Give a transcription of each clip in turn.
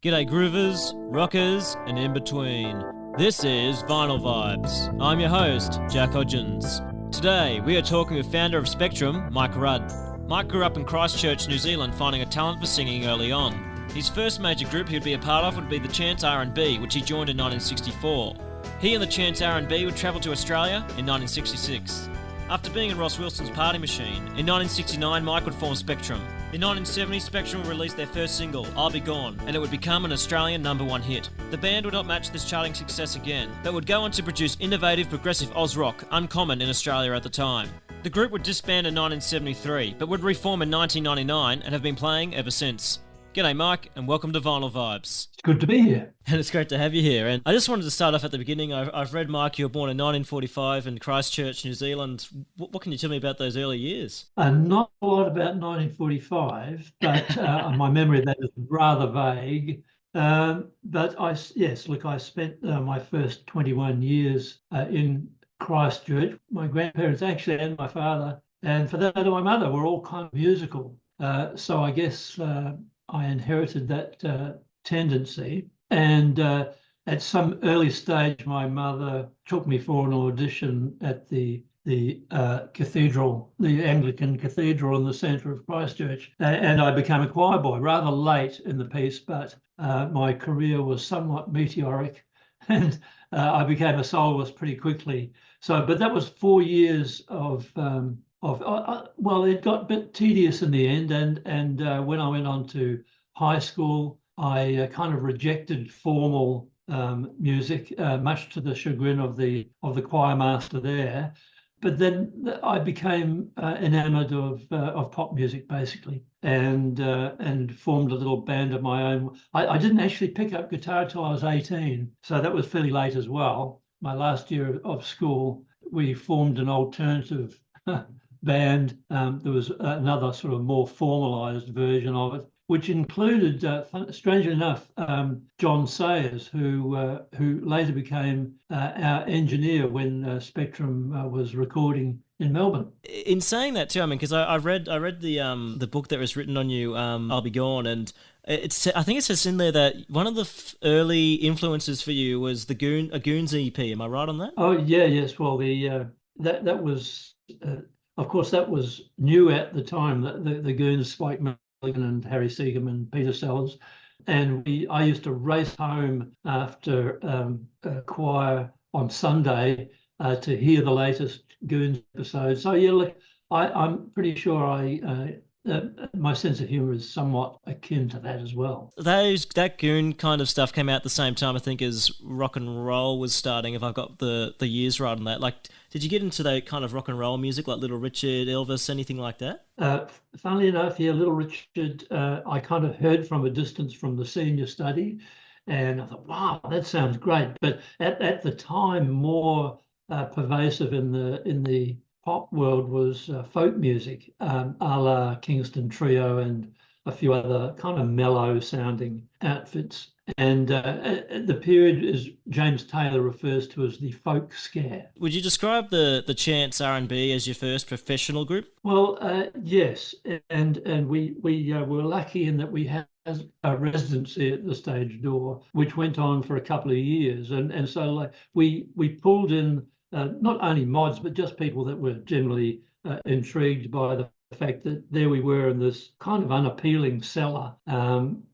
G'day groovers, rockers, and in between. This is Vinyl Vibes. I'm your host, Jack Hodgins. Today, we are talking with founder of Spectrum, Mike Rudd. Mike grew up in Christchurch, New Zealand, finding a talent for singing early on. His first major group he would be a part of would be the Chants R&B, which he joined in 1964. He and the Chants R&B would travel to Australia in 1966. After being in Ross Wilson's Party Machine, in 1969 Mike would form Spectrum. In 1970, Spectrum would release their first single, I'll Be Gone, and it would become an Australian #1 hit. The band would not match this charting success again, but would go on to produce innovative progressive Oz rock, uncommon in Australia at the time. The group would disband in 1973, but would reform in 1999 and have been playing ever since. G'day Mike, and welcome to Vinyl Vibes. It's good to be here. And it's great to have you here. And I just wanted to start off at the beginning. I've read, Mike, you were born in 1945 in Christchurch, New Zealand. What can you tell me about those early years? Not a lot about 1945, but my memory of that is rather vague. But I spent my first 21 years in Christchurch. My grandparents actually and my father, and for that matter, my mother, were all kind of musical. So I guess I inherited that tendency. And at some early stage, my mother took me for an audition at the cathedral, the Anglican cathedral in the centre of Christchurch. And I became a choir boy rather late in the piece, but my career was somewhat meteoric and I became a soloist pretty quickly. But that was 4 years of well, it got a bit tedious in the end, and when I went on to high school, I kind of rejected formal music, much to the chagrin of the choir master there. But then I became enamored of pop music basically, and formed a little band of my own. I didn't actually pick up guitar till I was 18, so that was fairly late as well. My last year of school, we formed an alternative band. There was another sort of more formalized version of it, which included, strangely enough, John Sayers, who later became our engineer when Spectrum was recording in Melbourne. In saying that too, I mean, because I read the book that was written on you, I'll Be Gone, and I think it says in there that one of the early influences for you was a Goons EP. Am I right on that? Oh yeah, yes. Well, that was. Of course, that was new at the time. The Goons, Spike Milligan and Harry Seagam and Peter Sellers, and I used to race home after choir on Sunday to hear the latest Goons episode. So yeah, look, I'm pretty sure my sense of humour is somewhat akin to that as well. That Goon kind of stuff came out at the same time, I think, as rock and roll was starting, if I've got the years right on that. Like, did you get into that kind of rock and roll music, like Little Richard, Elvis, anything like that? Funnily enough, yeah, Little Richard, I kind of heard from a distance from the senior study, and I thought, wow, that sounds great. But at the time, more pervasive in the pop world was folk music, a la Kingston Trio and a few other kind of mellow sounding outfits. And the period is James Taylor refers to as the folk scare. Would you describe the Chants R&B as your first professional group? Well, yes, and we were lucky in that we had a residency at the Stage Door, which went on for a couple of years, and so like we pulled in not only mods but just people that were generally intrigued by the fact that there we were in this kind of unappealing cellar, and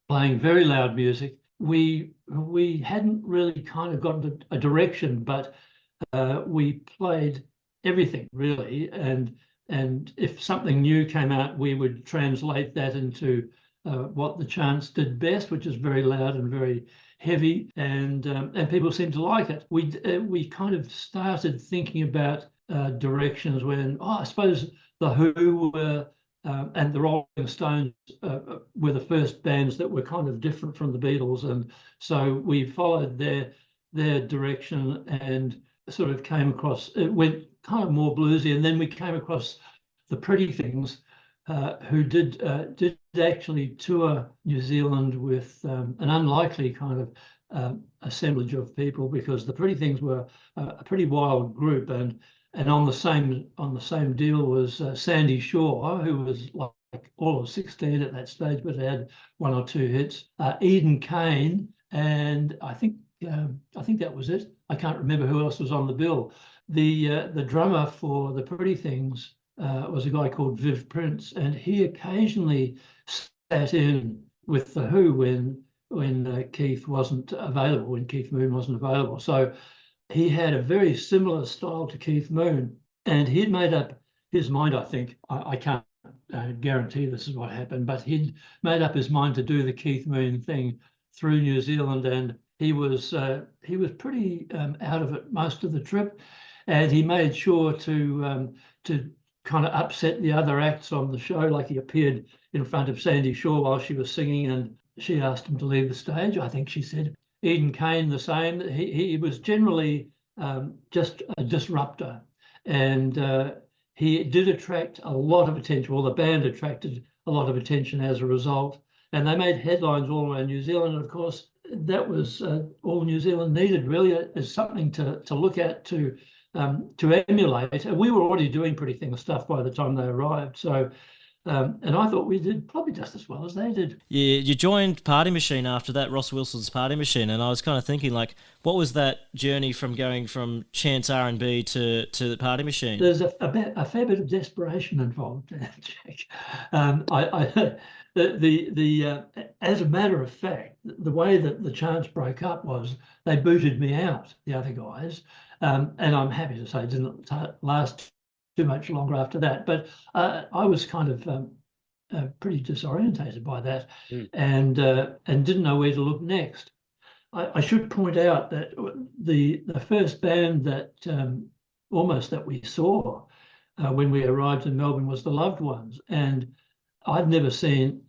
playing very loud music. We hadn't really kind of gotten a direction, but we played everything really, and if something new came out, we would translate that into what the Chants did best, which is very loud and very heavy, and people seemed to like it. We kind of started thinking about directions when I suppose the Who were and the Rolling Stones were the first bands that were kind of different from the Beatles, and so we followed their direction and sort of came across. It went kind of more bluesy, and then we came across the Pretty Things, who did actually tour New Zealand with an unlikely kind of assemblage of people, because the Pretty Things were a pretty wild group, and And on the same deal was Sandy Shaw, who was like all of 16 at that stage, but had one or two hits. Eden Kane, and I think that was it. I can't remember who else was on the bill. The drummer for the Pretty Things was a guy called Viv Prince, and he occasionally sat in with the Who when Keith wasn't available, when Keith Moon wasn't available. So he had a very similar style to Keith Moon, and he'd made up his mind, I think. I can't guarantee this is what happened, but he'd made up his mind to do the Keith Moon thing through New Zealand, and he was pretty out of it most of the trip, and he made sure to kind of upset the other acts on the show. Like he appeared in front of Sandy Shaw while she was singing, and she asked him to leave the stage. I think she said. Eden Kane the same. He was generally just a disruptor, and he did attract a lot of attention. Well, the band attracted a lot of attention as a result, and they made headlines all around New Zealand. And of course, that was all New Zealand needed, really, is something to look at, to emulate. And we were already doing Pretty Things stuff by the time they arrived. So. And I thought we did probably just as well as they did. Yeah, you joined Party Machine after that, Ross Wilson's Party Machine, and I was kind of thinking, like, what was that journey from going from Chants R&B to the Party Machine? There's a fair bit of desperation involved, Jack. As a matter of fact, the way that the Chants broke up was they booted me out, the other guys, and I'm happy to say it didn't last too much longer after that. But I was kind of pretty disorientated by that, and didn't know where to look next. I should point out that the first band that almost that we saw when we arrived in Melbourne was the Loved Ones, and I had never seen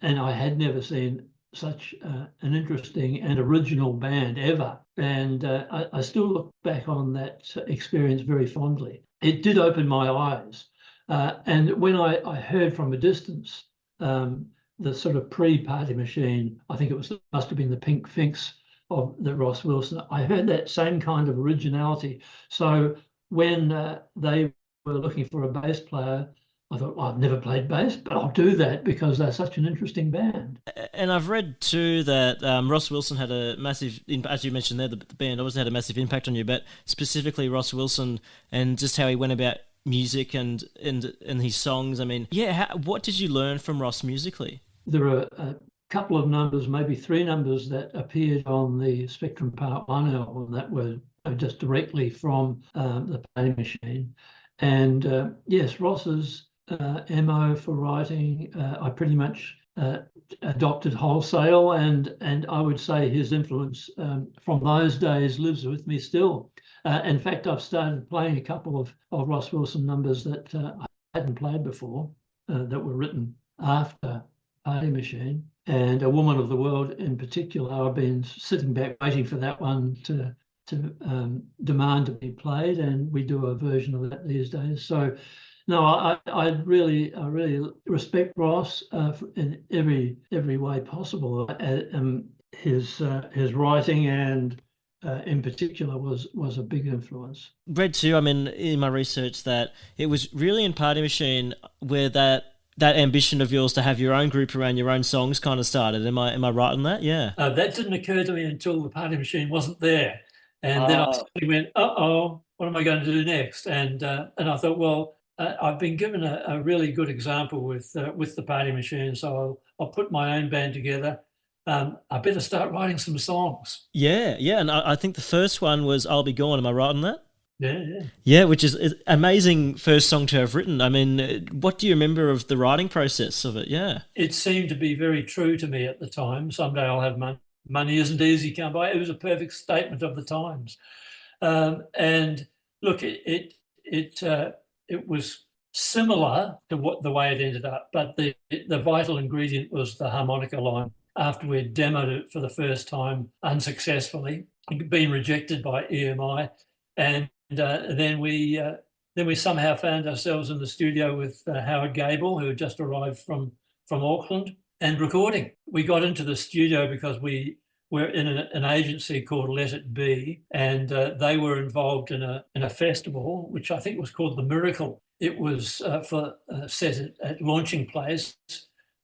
such an interesting and original band ever. And I still look back on that experience very fondly. It did open my eyes. And when I heard from a distance the sort of pre-Party Machine, I think must have been the Pink Finks of the Ross Wilson, I heard that same kind of originality. So when they were looking for a bass player, I thought, well, I've never played bass, but I'll do that because they're such an interesting band. And I've read too that Ross Wilson had a massive, as you mentioned there, the band obviously had a massive impact on you, but specifically Ross Wilson and just how he went about music and his songs. I mean, yeah, what did you learn from Ross musically? There are a couple of numbers, maybe three numbers that appeared on the Spectrum Part 1 album that were just directly from the Party Machine. And yes, Ross's MO for writing, I pretty much adopted wholesale, and I would say his influence from those days lives with me still. In fact, I've started playing a couple of Ross Wilson numbers that I hadn't played before, that were written after Party Machine. And A Woman of the World in particular, I've been sitting back waiting for that one to demand to be played, and we do a version of that these days. So no, I really respect Ross in every way possible. His writing and in particular was a big influence. Read too, I mean, in my research that it was really in Party Machine where that ambition of yours to have your own group around your own songs kind of started. Am I right in that? Yeah. That didn't occur to me until the Party Machine wasn't there, and then I suddenly went, what am I going to do next? And I thought, well, I've been given a really good example with the Party Machine, so I'll put my own band together. I better start writing some songs. Yeah, and I think the first one was "I'll Be Gone." Am I right on that? Yeah, which is an amazing first song to have written. I mean, what do you remember of the writing process of it? Yeah, it seemed to be very true to me at the time. Someday I'll have money isn't easy to come by. It was a perfect statement of the times. And look, it was similar to the way it ended up, but the vital ingredient was the harmonica line. After we'd demoed it for the first time unsuccessfully, been rejected by EMI, and then we somehow found ourselves in the studio with Howard Gable, who had just arrived from Auckland, and recording. We got into the studio because we were in an agency called Let It Be, and they were involved in a festival, which I think was called The Miracle. It was set at Launching Place,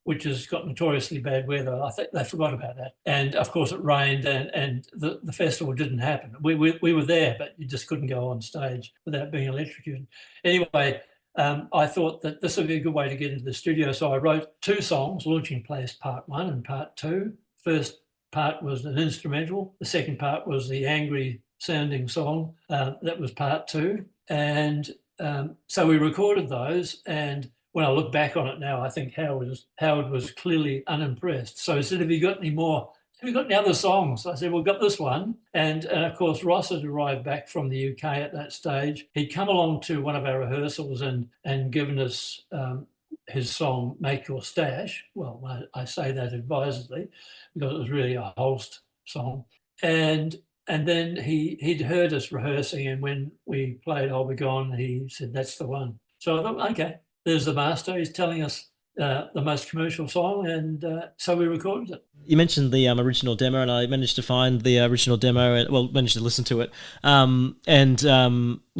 which has got notoriously bad weather. I think they forgot about that. And of course it rained and the festival didn't happen. We were there, but you just couldn't go on stage without being electrocuted. Anyway, I thought that this would be a good way to get into the studio. So I wrote 2 songs, Launching Place Part 1 and Part 2. First part was an instrumental. The second part was the angry sounding song. That was Part 2. And so we recorded those, and when I look back on it now, I think Howard was clearly unimpressed. So he said, have you got any other songs? I said, well, got this one. And of course, Ross had arrived back from the UK at that stage. He'd come along to one of our rehearsals and given us his song, Make Your Stash. Well, I say that advisedly because it was really a Holst song. And then he'd heard us rehearsing, and when we played I'll Be Gone, he said, that's the one. So I thought, okay, there's the master. He's telling us the most commercial song, and so we recorded it. You mentioned the original demo, and I managed to find the original demo. Managed to listen to it,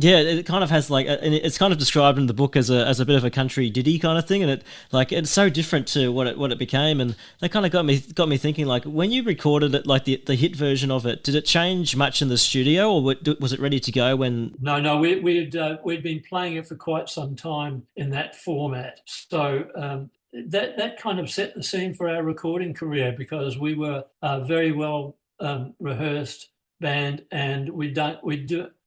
yeah, it kind of has and it's kind of described in the book as a bit of a country ditty kind of thing, and it's so different to what it became, and that kind of got me thinking, like, when you recorded it, like the hit version of it, did it change much in the studio, or was it ready to go when? No, we'd been playing it for quite some time in that format, so. That kind of set the scene for our recording career, because we were a very well rehearsed band, and we'd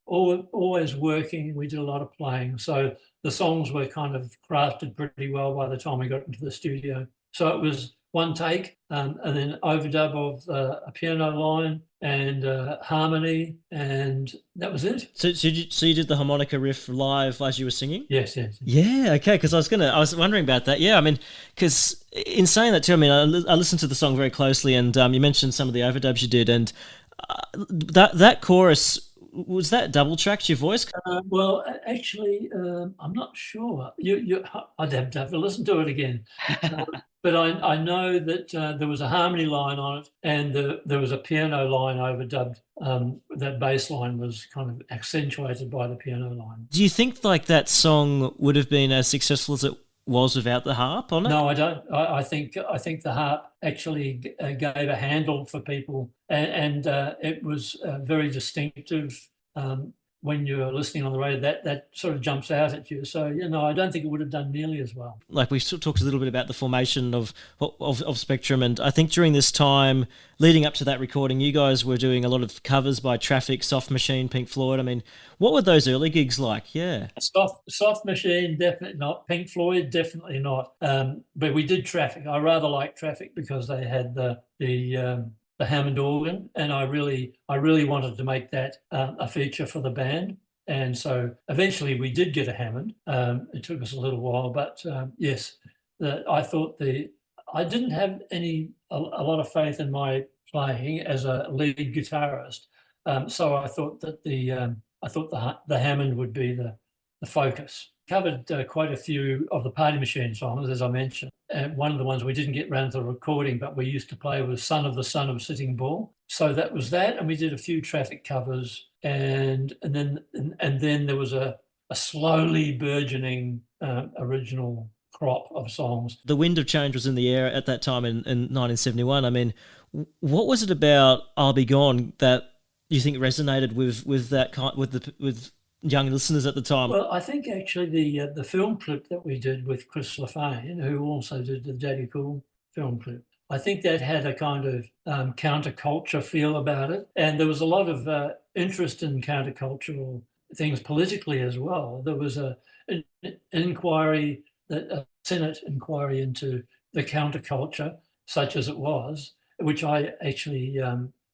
always working. We did a lot of playing, so the songs were kind of crafted pretty well by the time we got into the studio. So it was one take, and then overdub of a piano line and harmony, and that was it. So you did the harmonica riff live as you were singing? Yes. Yeah, okay. Because I was wondering about that. Yeah, I mean, because in saying that too, I mean, I listened to the song very closely, and you mentioned some of the overdubs you did, and that chorus. Was that double tracked, your voice? Well, actually, I'm not sure. I'd have to listen to it again. But I know that there was a harmony line on it, and there was a piano line overdubbed. That bass line was kind of accentuated by the piano line. Do you think like that song would have been as successful as it was without the harp on it? No, I don't. I think the harp actually gave a handle for people, and it was very distinctive. When you're listening on the radio, that sort of jumps out at you. So, I don't think it would have done nearly as well. Like, we talked a little bit about the formation of Spectrum, and I think during this time leading up to that recording, you guys were doing a lot of covers by Traffic, Soft Machine, Pink Floyd. I mean, what were those early gigs like? Yeah. Soft Machine, definitely not. Pink Floyd, definitely not. But we did Traffic. I rather liked Traffic because they had the Hammond organ, and I really wanted to make that a feature for the band. And so eventually we did get a Hammond. It took us a little while, but yes, I thought I didn't have a lot of faith in my playing as a lead guitarist. So I thought that the Hammond would be the focus. Covered quite a few of the Party Machine songs, as I mentioned. And one of the ones we didn't get round to the recording, but we used to play was Son of the Son of Sitting Bull. So that was that, and we did a few Traffic covers, and then there was a slowly burgeoning original crop of songs. The wind of change was in the air at that time in 1971. I mean, what was it about I'll Be Gone that you think resonated with young listeners at the time? Well, I think actually the film clip that we did with Chris Lafayne, who also did the Daddy Cool film clip, I think that had a kind of counterculture feel about it. And there was a lot of interest in countercultural things politically as well. There was an inquiry, a Senate inquiry into the counterculture, such as it was, which I actually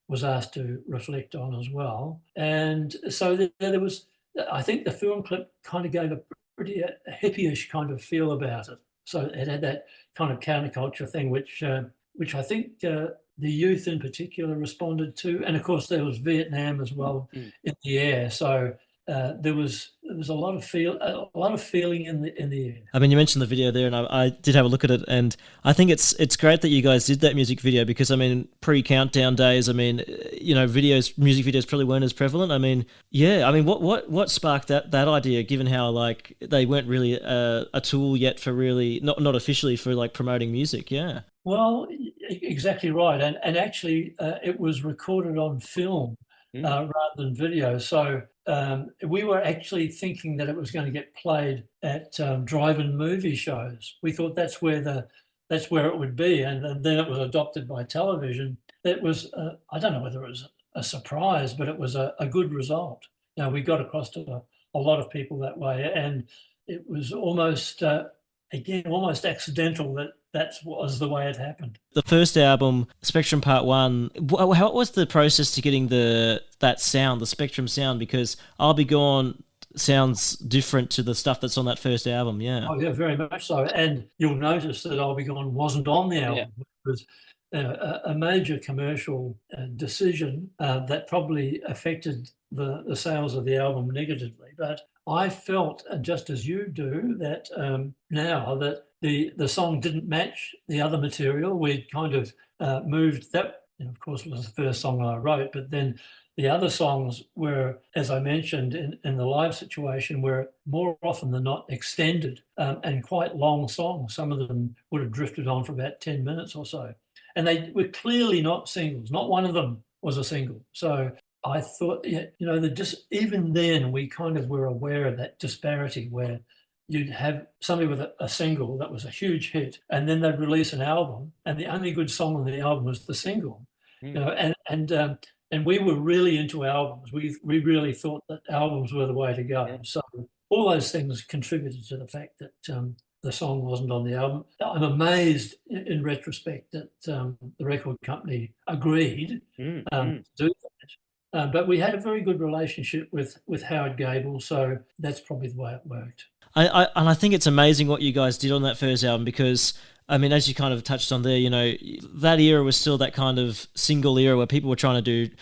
was asked to reflect on as well. And so there was, I think the film clip kind of gave a pretty hippie-ish kind of feel about it. So it had that kind of counterculture thing, which I think the youth in particular responded to. And of course, there was Vietnam as well in the air. So there was was a lot of feeling in the air. I mean, you mentioned the video there, and I did have a look at it, and I think it's great that you guys did that music video because, I mean, pre-countdown days, I mean, music videos probably weren't as prevalent. I mean, yeah, I mean, what sparked that idea, given how like they weren't really a tool yet for really not officially for like promoting music, yeah. Well, exactly right, and actually, it was recorded on film rather than video. So we were actually thinking that it was going to get played at drive-in movie shows. We thought that's where it would be, and then it was adopted by television. It was I don't know whether it was a surprise, but it was a good result. We got across to a lot of people that way, and it was almost almost accidental that was the way it happened. The first album, Spectrum Part 1, what was the process to getting that sound, the Spectrum sound? Because I'll Be Gone sounds different to the stuff that's on that first album, yeah. Oh, yeah, very much so. And you'll notice that I'll Be Gone wasn't on the album. Yeah. It was a major commercial decision that probably affected the sales of the album negatively. But I felt, just as you do, that now that the song didn't match the other material, we'd kind of moved that. Of course, it was the first song I wrote, but then the other songs were, as I mentioned in the live situation, were more often than not extended and quite long songs. Some of them would have drifted on for about 10 minutes or so. And they were clearly not singles. Not one of them was a single. So I thought, even then we kind of were aware of that disparity where you'd have somebody with a single that was a huge hit, and then they'd release an album, and the only good song on the album was the single. And we were really into albums. We really thought that albums were the way to go. Yeah. So all those things contributed to the fact that the song wasn't on the album. I'm amazed in retrospect that the record company agreed to do that. But we had a very good relationship with Howard Gable, so that's probably the way it worked. I think it's amazing what you guys did on that first album because, I mean, as you kind of touched on there, that era was still that kind of single era where people were trying to do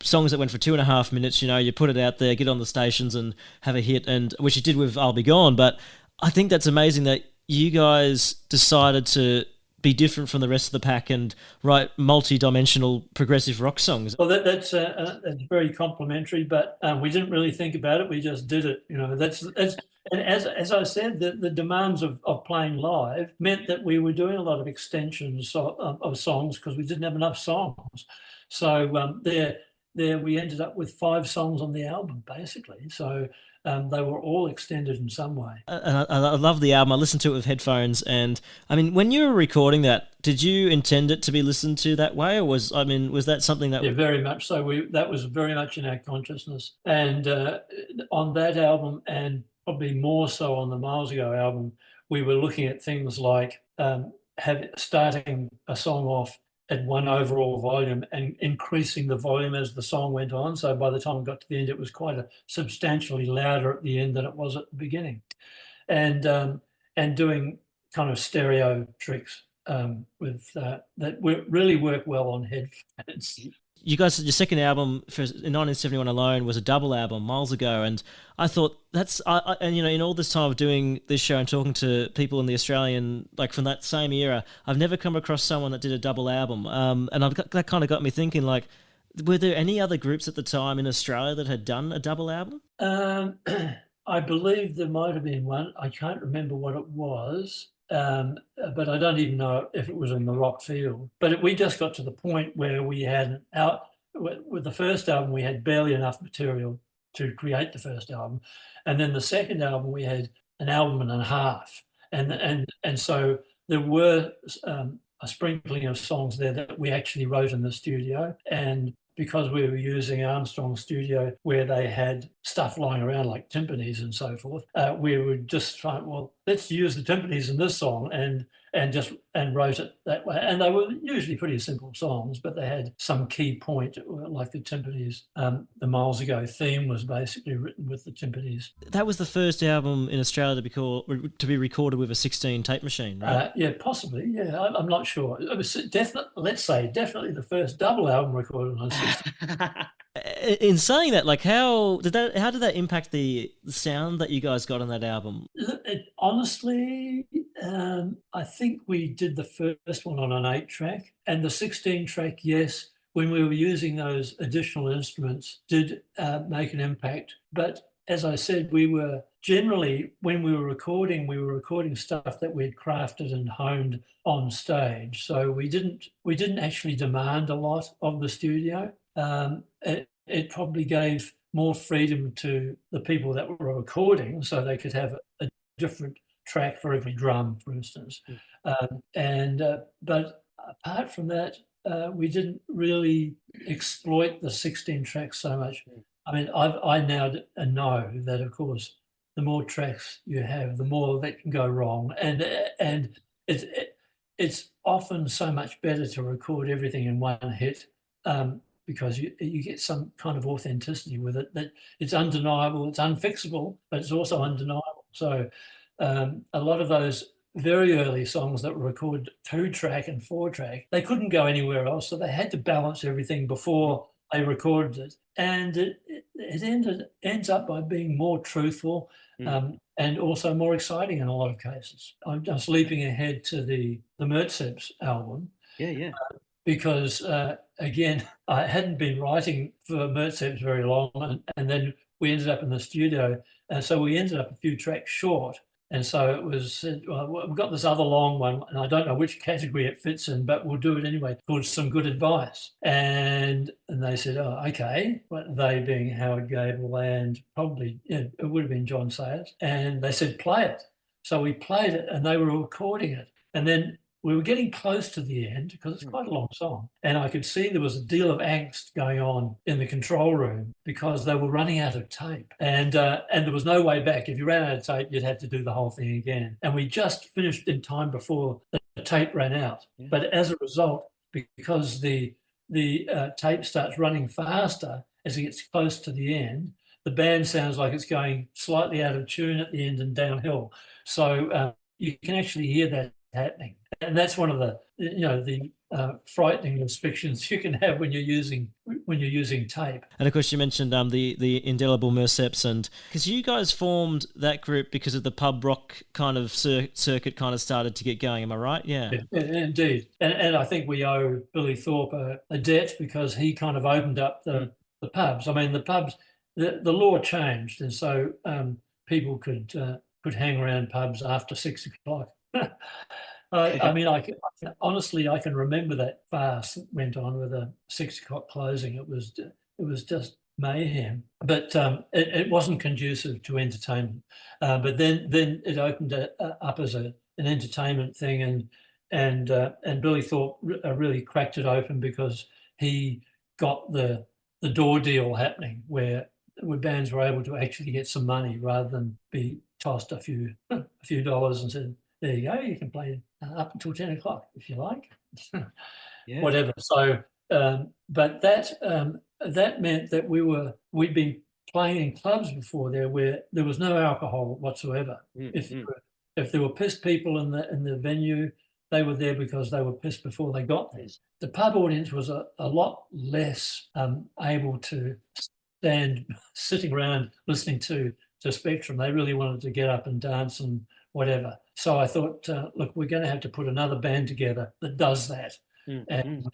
songs that went for 2.5 minutes. You put it out there, get on the stations and have a hit, and which you did with I'll Be Gone. But I think that's amazing that you guys decided to be different from the rest of the pack and write multi-dimensional progressive rock songs. Well, that's very complimentary, but we didn't really think about it. We just did it. And as I said, the demands of playing live meant that we were doing a lot of extensions of songs because we didn't have enough songs. So there we ended up with 5 songs on the album, basically. So they were all extended in some way. I love the album. I listened to it with headphones, and I mean, when you were recording that, did you intend it to be listened to that way, or was that something that? Yeah, very much so. That was very much in our consciousness, and on that album, and probably more so on the Miles Ago album, we were looking at things like starting a song off at one overall volume and increasing the volume as the song went on. So by the time it got to the end, it was quite substantially louder at the end than it was at the beginning. And doing kind of stereo tricks with that really work well on headphones. You guys, your second album in 1971 alone was a double album, Miles Ago, and I thought in all this time of doing this show and talking to people in the Australian, like from that same era, I've never come across someone that did a double album, and that kind of got me thinking, like, were there any other groups at the time in Australia that had done a double album? I believe there might have been one. I can't remember what it was. But I don't even know if it was in the rock field. But we just got to the point where we had with the first album, we had barely enough material to create the first album. And then the second album, we had an album and a half. And so there were a sprinkling of songs there that we actually wrote in the studio. And because we were using Armstrong Studio where they had stuff lying around like timpanis and so forth, we would just try, well, let's use the timpanis in this song and wrote it that way. And they were usually pretty simple songs, but they had some key point, like the timpanis. The Miles Ago theme was basically written with the timpanis. That was the first album in Australia to be recorded with a 16 tape machine, right? Yeah, possibly. Yeah, I'm not sure. It was definitely the first double album recorded on 16. In saying that, like, how did that impact the sound that you guys got on that album? Honestly, I think we did the first one on an 8-track, and the 16-track, yes, when we were using those additional instruments, did make an impact. But as I said, we were generally, when we were recording stuff that we'd crafted and honed on stage. So we didn't actually demand a lot of the studio. It probably gave more freedom to the people that were recording, so they could have a different track for every drum, for instance. But apart from that, we didn't really exploit the 16 tracks so much. I mean, I now know that, of course, the more tracks you have, the more that can go wrong, and it's often so much better to record everything in one hit. Because you get some kind of authenticity with it, that it's undeniable, it's unfixable, but it's also undeniable. So a lot of those very early songs that were recorded 2-track and 4-track, they couldn't go anywhere else, so they had to balance everything before they recorded it. And it ends up by being more truthful and also more exciting in a lot of cases. I'm just leaping ahead to the Mertzeps album. Yeah. Because again, I hadn't been writing for Mertzeps very long, and then we ended up in the studio, and so we ended up a few tracks short. And so it was, well, we've got this other long one, and I don't know which category it fits in, but we'll do it anyway, called Some Good Advice. And they said, oh, okay. But they being Howard Gable and probably, it would have been John Sayers. And they said, play it. So we played it, and they were recording it. And then we were getting close to the end because it's quite a long song. And I could see there was a deal of angst going on in the control room because they were running out of tape. And there was no way back. If you ran out of tape, you'd have to do the whole thing again. And we just finished in time before the tape ran out. Yeah. But as a result, because the tape starts running faster as it gets close to the end, the band sounds like it's going slightly out of tune at the end and downhill. So you can actually hear that happening. And that's one of the frightening restrictions you can have when you're using tape. And of course, you mentioned the indelible Mertzeps, and because you guys formed that group because of the pub rock kind of circuit kind of started to get going. Am I right? Yeah, indeed. And I think we owe Billy Thorpe a debt because he kind of opened up the pubs. I mean, the pubs, the law changed, and so people could hang around pubs after 6 o'clock. I mean, honestly, I can remember that fast went on with a 6 o'clock closing. It was just mayhem, but it wasn't conducive to entertainment. But then it opened up as an entertainment thing, and Billy Thorpe really cracked it open because he got the door deal happening where bands were able to actually get some money rather than be tossed a few dollars and said, there you go, you can play up until 10 o'clock if you like. Yeah. Whatever. So, but that meant that we'd been playing in clubs before there where there was no alcohol whatsoever. If there were pissed people in the venue, they were there because they were pissed before they got there. The pub audience was a lot less able to stand sitting around listening to Spectrum. They really wanted to get up and dance and whatever. So I thought, look, we're going to have to put another band together that does that. And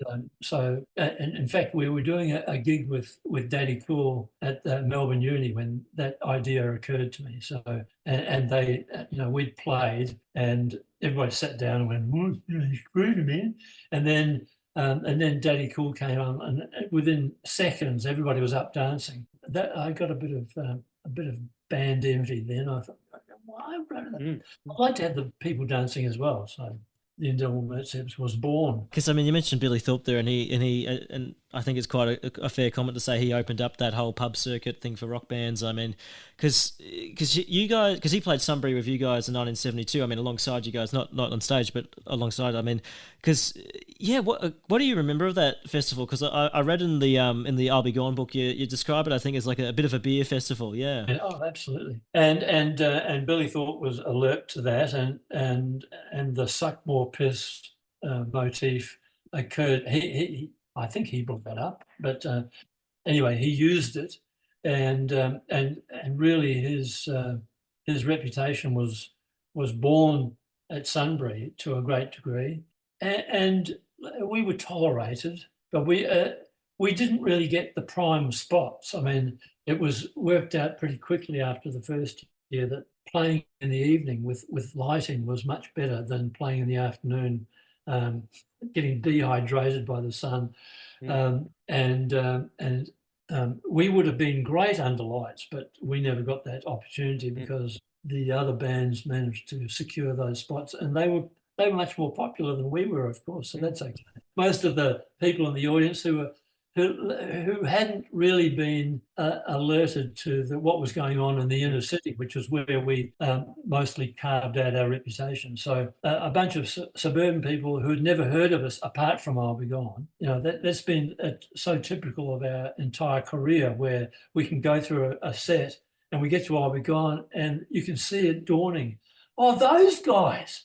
so in fact, we were doing a gig with Daddy Cool at Melbourne Uni when that idea occurred to me. So, and they, we'd played and everybody sat down and went, well, you screwed him in. And then Daddy Cool came on, and within seconds, everybody was up dancing. That I got a bit of band envy then. I thought, I'd like to have the people dancing as well. So the Indelible Mertzeps was born. Because I mean, you mentioned Billy Thorpe there, and I think it's quite a fair comment to say he opened up that whole pub circuit thing for rock bands. I mean, because you guys, because he played Sunbury with you guys in 1972. I mean, alongside you guys, not on stage, but alongside. I mean, because what do you remember of that festival? Because I read in the I'll Be Gone book, you describe it, I think, as like a bit of a beer festival. Yeah. Oh, absolutely. And Billy Thorpe was alert to that, and the suck more piss motif occurred. I think he brought that up, but anyway, he used it, and really his reputation was born at Sunbury to a great degree, and we were tolerated, but we didn't really get the prime spots. I mean, it was worked out pretty quickly after the first year that playing in the evening with lighting was much better than playing in the afternoon, getting dehydrated by the sun. We would have been great under lights, but we never got that opportunity because the other bands managed to secure those spots, and they were much more popular than we were, of course. So that's okay. Most of the people in the audience who hadn't really been alerted to what was going on in the inner city, which was where we mostly carved out our reputation. So a bunch of suburban people who had never heard of us apart from I'll Be Gone, that's been so typical of our entire career, where we can go through a set and we get to I'll Be Gone and you can see it dawning. Oh, those guys.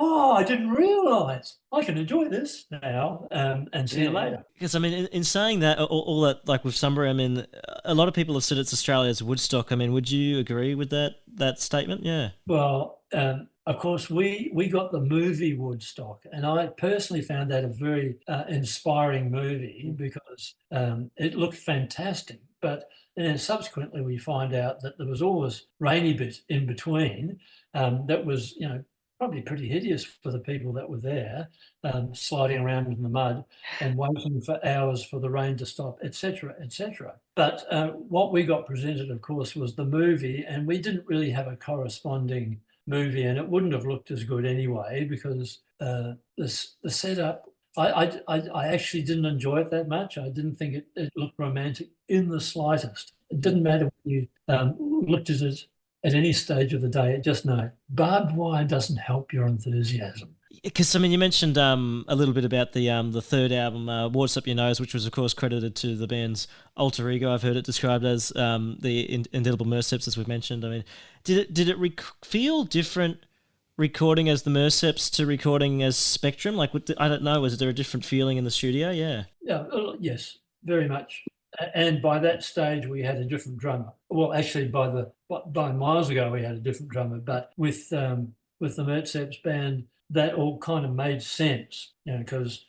Oh, I didn't realise. I can enjoy this now, and see you later. Because, I mean, in saying that, all that, like with Sunbury, I mean, a lot of people have said it's Australia's Woodstock. I mean, would you agree with that statement? Yeah. Well, of course, we got the movie Woodstock, and I personally found that a very inspiring movie because it looked fantastic. But then subsequently we find out that there was always rainy bit in between that was, probably pretty hideous for the people that were there, sliding around in the mud and waiting for hours for the rain to stop, etc., etc. But what we got presented, of course, was the movie, and we didn't really have a corresponding movie, and it wouldn't have looked as good anyway because the setup, I actually didn't enjoy it that much. I didn't think it looked romantic in the slightest. It didn't matter when you looked at it at any stage of the day. It just barbed wire doesn't help your enthusiasm. Because, I mean, you mentioned a little bit about the third album, Waters Up Your Nose, which was, of course, credited to the band's alter ego. I've heard it described as the Indelible Merceps, as we've mentioned. I mean, did it feel different recording as the Merceps to recording as Spectrum? Like, I don't know, was there a different feeling in the studio? Yeah. Yeah, yes, very much. And by that stage, we had a different drummer. Well, actually, by miles ago, we had a different drummer. But with the Merceps band, that all kind of made sense, because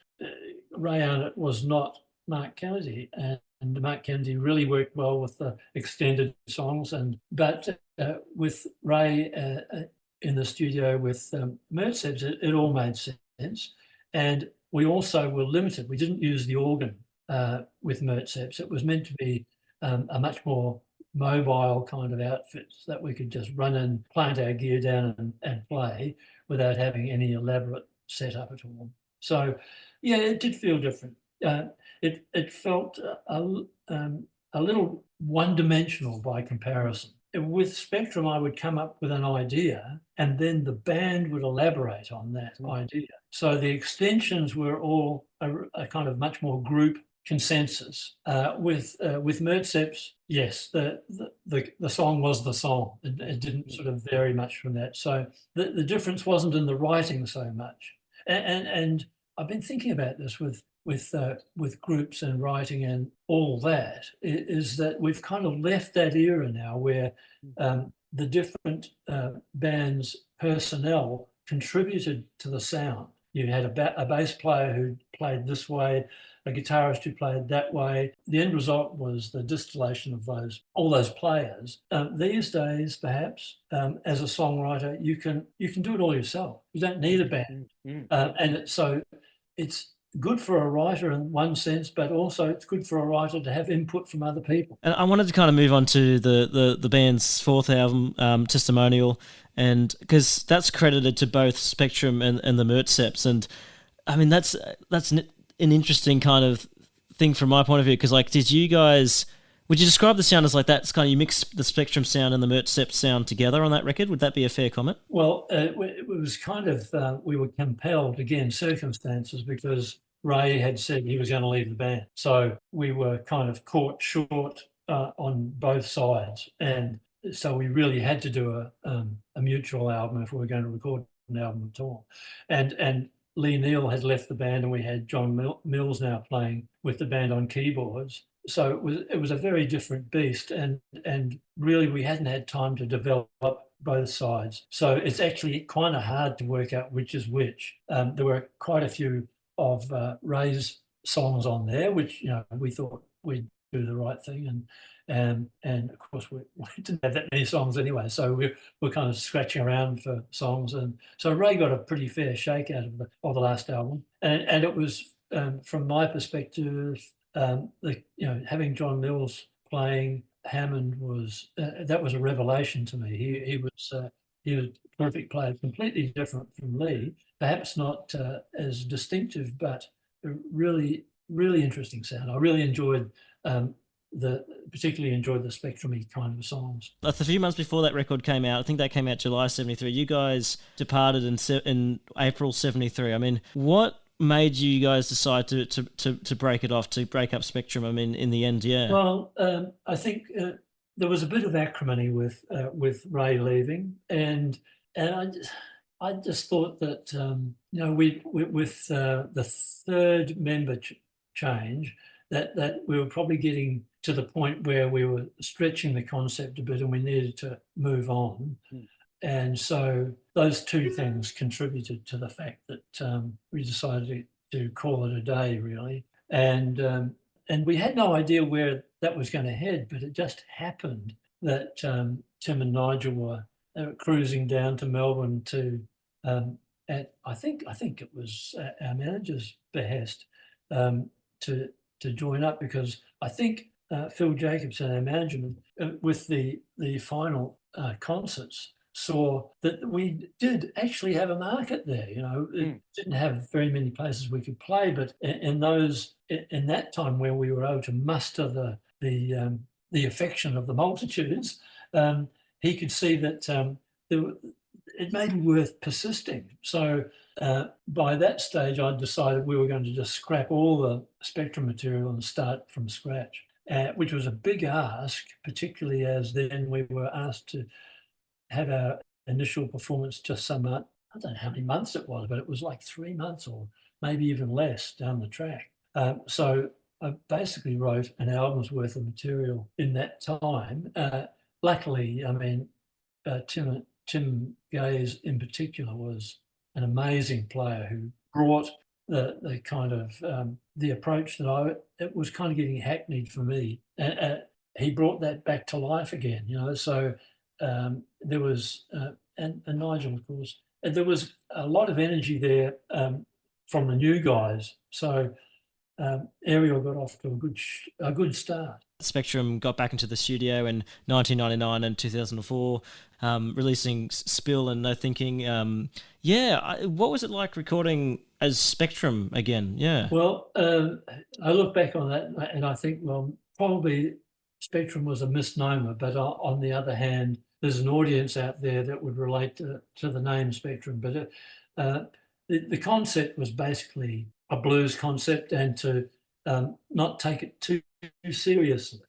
Ray Arnott was not Mark Kennedy, and Mark Kennedy really worked well with the extended songs. But with Ray in the studio with Merceps, it all made sense. And we also were limited. We didn't use the organ with Merceps. It was meant to be a much more mobile kind of outfit so that we could just run and plant our gear down and play without having any elaborate setup at all. So, yeah, it did feel different. It felt a little one-dimensional by comparison. With Spectrum, I would come up with an idea and then the band would elaborate on that idea. So the extensions were all a kind of much more group consensus. With Merceps, yes, the song was the song. It didn't sort of vary much from that. So the difference wasn't in the writing so much. And I've been thinking about this with groups and writing and all that, is that we've kind of left that era now where the different bands' personnel contributed to the sound. You had a bass player who played this way, a guitarist who played that way. The end result was the distillation of all those players. These days, perhaps, as a songwriter, you can do it all yourself. You don't need a band, and so it's good for a writer in one sense, but also it's good for a writer to have input from other people. And I wanted to kind of move on to the band's fourth album, Testimonial, and because that's credited to both Spectrum and the Merceps, and I mean that's an interesting kind of thing from my point of view, because like, would you describe the sound as like that? It's kind of, you mix the Spectrum sound and the Merceps sound together on that record. Would that be a fair comment? Well, it was kind of, we were compelled, again, circumstances, because Ray had said he was going to leave the band. So we were kind of caught short on both sides. And so we really had to do a mutual album if we were going to record an album at all. And Lee Neal had left the band, and we had John Mills now playing with the band on keyboards. so it was a very different beast, and really we hadn't had time to develop both sides. So it's actually kind of hard to work out which is which. There were quite a few of Ray's songs on there, which we thought we'd do the right thing, and of course we didn't have that many songs anyway, so we're kind of scratching around for songs, and so Ray got a pretty fair shake out of the last album, and it was from my perspective, having John Mills playing Hammond was that was a revelation to me. He was a perfect player, completely different from Lee, perhaps not as distinctive, but a really interesting sound. I really enjoyed particularly enjoyed the spectrum-y kind of songs. A few months before that record came out, I think that came out July 73. You guys departed in April 73. I mean, what made you guys decide to break it off, to break up Spectrum? I mean, in the end, yeah. Well, I think there was a bit of acrimony with Ray leaving, and I just thought that with the third member change, that we were probably getting to the point where we were stretching the concept a bit, and we needed to move on. And so those two things contributed to the fact that we decided to call it a day, really. And we had no idea where that was going to head, but it just happened that Tim and Nigel were cruising down to Melbourne at I think it was our manager's behest to join up, because I think Phil Jacobson, our management, with the final concerts, saw that we did actually have a market there. It didn't have very many places we could play, but in that time where we were able to muster the affection of the multitudes, he could see that it may be worth persisting. So by that stage, I decided we were going to just scrap all the Spectrum material and start from scratch, which was a big ask, particularly as then we were asked to have our initial performance just I don't know how many months it was, but it was like 3 months or maybe even less down the track. So I basically wrote an album's worth of material in that time. Luckily, I mean, Tim Gaze in particular was an amazing player who brought the kind of the approach that it was kind of getting hackneyed for me. He brought that back to life again, so there was, and Nigel, of course, there was a lot of energy there from the new guys. So Ariel got off to a good start. Spectrum got back into the studio in 1999 and 2004, releasing Spill and No Thinking. What was it like recording as Spectrum again? Yeah. Well, I look back on that and I think, well, probably Spectrum was a misnomer, but on the other hand, there's an audience out there that would relate to the name Spectrum. But the concept was basically a blues concept, and to not take it too seriously.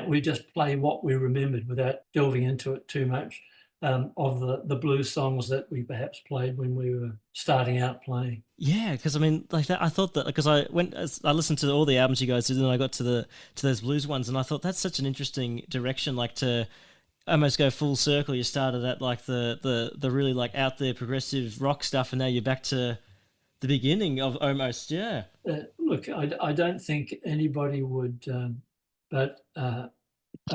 We just play what we remembered without delving into it too much, of the blues songs that we perhaps played when we were starting out playing. Yeah, because I mean, like that, I thought that because I listened to all the albums you guys did, and I got to those blues ones, and I thought that's such an interesting direction, like to almost go full circle. You started at like the really like out there progressive rock stuff, and now you're back to the beginning of almost, yeah. Look, I don't think anybody would, but a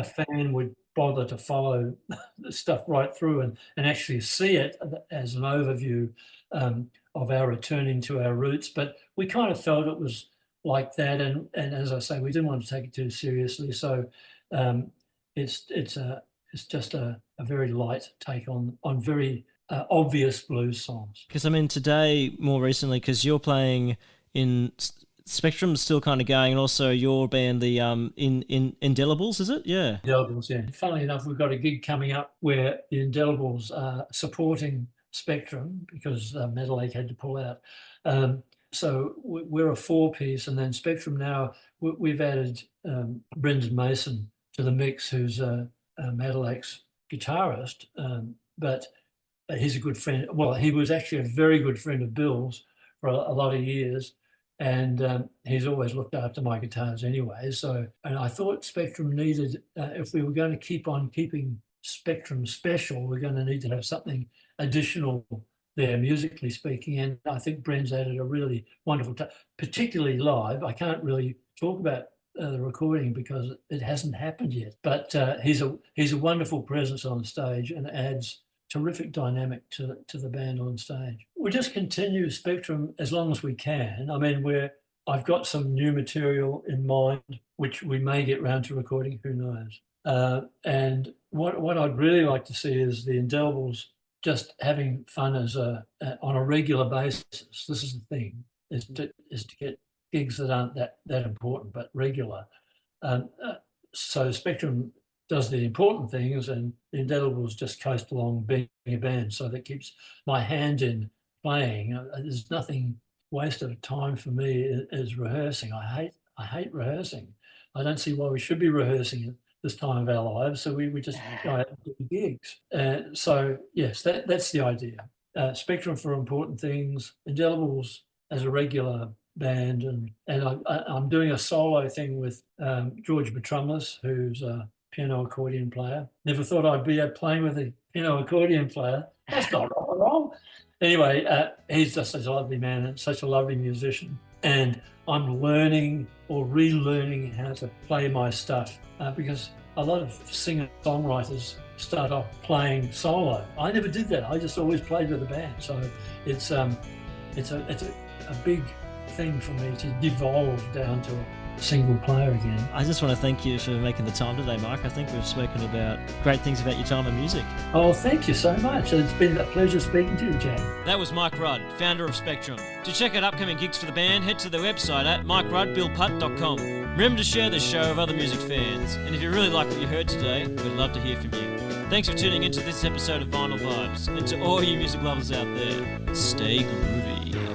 fan would bother to follow the stuff right through and actually see it as an overview of our returning to our roots. But we kind of felt it was like that, and as I say, we didn't want to take it too seriously. So it's just a very light take on very obvious blues songs. Because I mean, today, more recently, because you're playing in Spectrum's still kind of going, and also your band, the in Indelibles, is it? Yeah. Indelibles, yeah. Funnily enough, we've got a gig coming up where the Indelibles are supporting Spectrum because Metal Lake had to pull out. So we're a 4-piece, and then Spectrum now, we've added Brendan Mason to the mix, who's Metal Lake's guitarist, but he's a good friend. Well, he was actually a very good friend of Bill's for a lot of years. And he's always looked after my guitars anyway. So, and I thought Spectrum needed, if we were going to keep on keeping Spectrum special, we're going to need to have something additional there, musically speaking. And I think Bren's added a really wonderful touch, particularly live. I can't really talk about the recording because it hasn't happened yet. But he's a wonderful presence on stage and adds terrific dynamic to the band on stage. We just continue Spectrum as long as we can. I mean, I've got some new material in mind, which we may get round to recording, who knows. And what I'd really like to see is the Indelibles just having fun on a regular basis. This is the thing, is to get gigs that aren't that important, but regular. So Spectrum does the important things, and the Indelibles just coast along being a band. So that keeps my hand in playing. There's nothing waste of time for me is rehearsing. I hate rehearsing. I don't see why we should be rehearsing at this time of our lives. So we just go out and do gigs. So yes, that's the idea. Spectrum for important things, Indelibles as a regular band, and I'm doing a solo thing with George Batrumlis, who's a piano accordion player. Never thought I'd be playing with a piano accordion player. That's not wrong. Anyway, he's just such a lovely man and such a lovely musician. And I'm learning or relearning how to play my stuff because a lot of singer-songwriters start off playing solo. I never did that. I just always played with a band. So it's a big thing for me to devolve down to a single player again. I just want to thank you for making the time today, Mike. I think we've spoken about great things about your time in music. Oh, thank you so much. It's been a pleasure speaking to you, Jack. That was Mike Rudd, founder of Spectrum. To check out upcoming gigs for the band, head to their website at mikeruddbillputt.com. Remember to share this show with other music fans. And if you really like what you heard today, we'd love to hear from you. Thanks for tuning into this episode of Vinyl Vibes. And to all you music lovers out there, stay groovy.